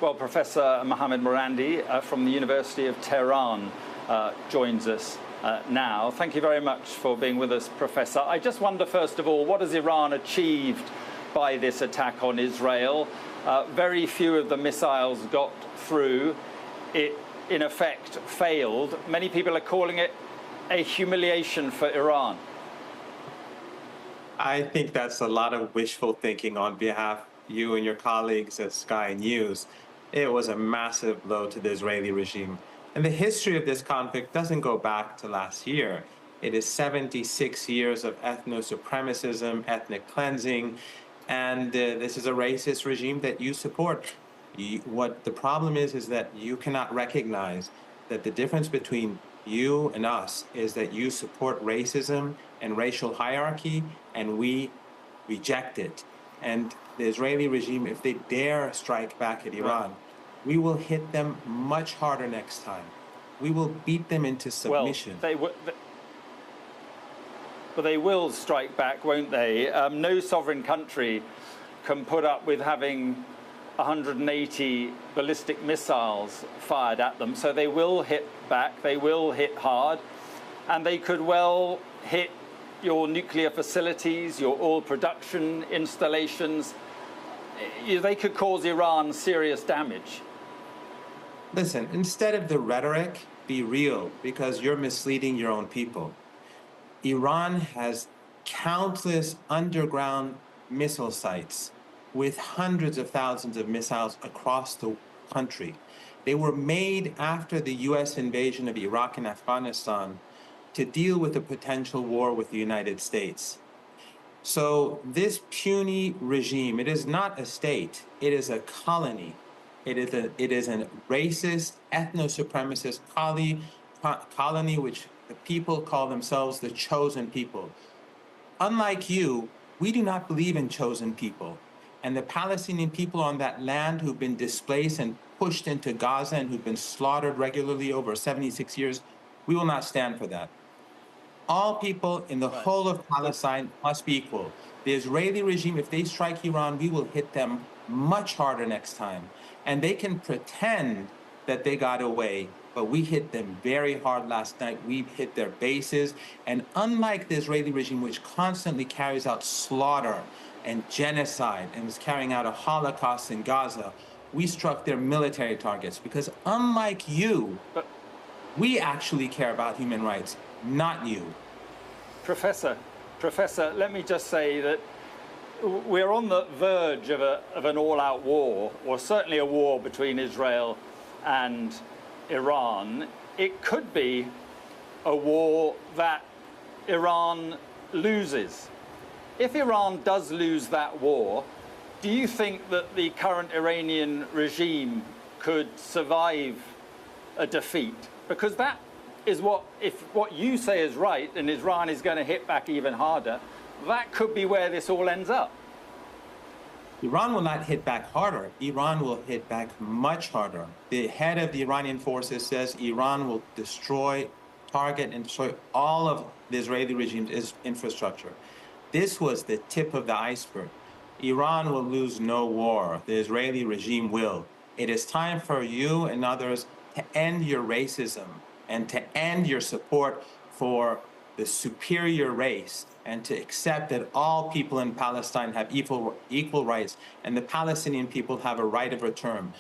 Well, Professor Mohammed Morandi from the University of Tehran joins us now. Thank you very much for being with us, Professor. I just wonder, first of all, what has Iran achieved by this attack on Israel? Very few of the missiles got through. It, in effect, failed. Many people are calling it a humiliation for Iran. I think that's a lot of wishful thinking on behalf of you and your colleagues at Sky News. It was a massive blow to the Israeli regime. And the history of this conflict doesn't go back to last year. It is 76 years of ethno-supremacism, ethnic cleansing, and this is a racist regime that you support. What the problem is that you cannot recognize that the difference between you and us is that you support racism and racial hierarchy, and we reject it. And the Israeli regime, if they dare strike back at Iran, we will hit them much harder next time. We will beat them into submission. Well, they will strike back, won't they? No sovereign country can put up with having 180 ballistic missiles fired at them. So they will hit back, they will hit hard, and they could well hit your nuclear facilities, your oil production installations. They could cause Iran serious damage. Listen, instead of the rhetoric, be real, because you're misleading your own people. Iran has countless underground missile sites with hundreds of thousands of missiles across the country. They were made after the US invasion of Iraq and Afghanistan to deal with a potential war with the United States. So this puny regime, it is not a state, it is a colony. It is a racist, ethno-supremacist colony which the people call themselves the chosen people. Unlike you, we do not believe in chosen people. And the Palestinian people on that land who've been displaced and pushed into Gaza and who've been slaughtered regularly over 76 years, we will not stand for that. All people in the whole of Palestine must be equal. The Israeli regime, if they strike Iran, we will hit them much harder next time. And they can pretend that they got away, but we hit them very hard last night. We hit their bases. And unlike the Israeli regime, which constantly carries out slaughter and genocide and is carrying out a Holocaust in Gaza, we struck their military targets because unlike you, we actually care about human rights, not you. Professor, let me just say that we're on the verge of an all-out war, or certainly a war between Israel and Iran. It could be a war that Iran loses. If Iran does lose that war, do you think that the current Iranian regime could survive a defeat? Because that is if what you say is right and Iran is going to hit back even harder, that could be where this all ends up. Iran will not hit back harder. Iran will hit back much harder. The head of the Iranian forces says Iran will target and destroy all of the Israeli regime's infrastructure. This was the tip of the iceberg. Iran will lose no war. The Israeli regime will. It is time for you and others to end your racism and to end your support for the superior race and to accept that all people in Palestine have equal rights and the Palestinian people have a right of return.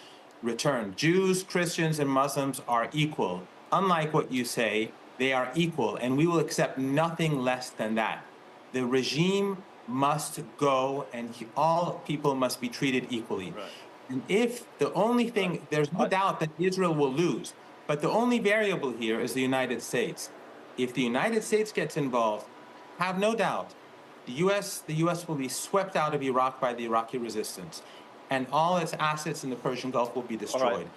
Jews, Christians, and Muslims are equal. Unlike what you say, they are equal, and we will accept nothing less than that. The regime must go, and all people must be treated equally. Right. And if the only thing, there's no doubt that Israel will lose, but the only variable here is the United States. If the United States gets involved, have no doubt, the U.S. will be swept out of Iraq by the Iraqi resistance, and all its assets in the Persian Gulf will be destroyed.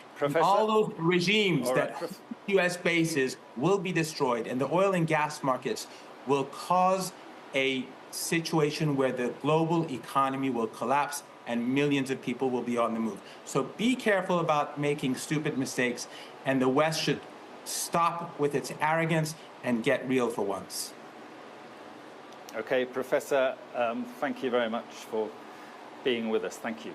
All those regimes that U.S. bases will be destroyed, and the oil and gas markets will cause a situation where the global economy will collapse and millions of people will be on the move. So be careful about making stupid mistakes, and the West should stop with its arrogance and get real for once. Okay, Professor, thank you very much for being with us. Thank you.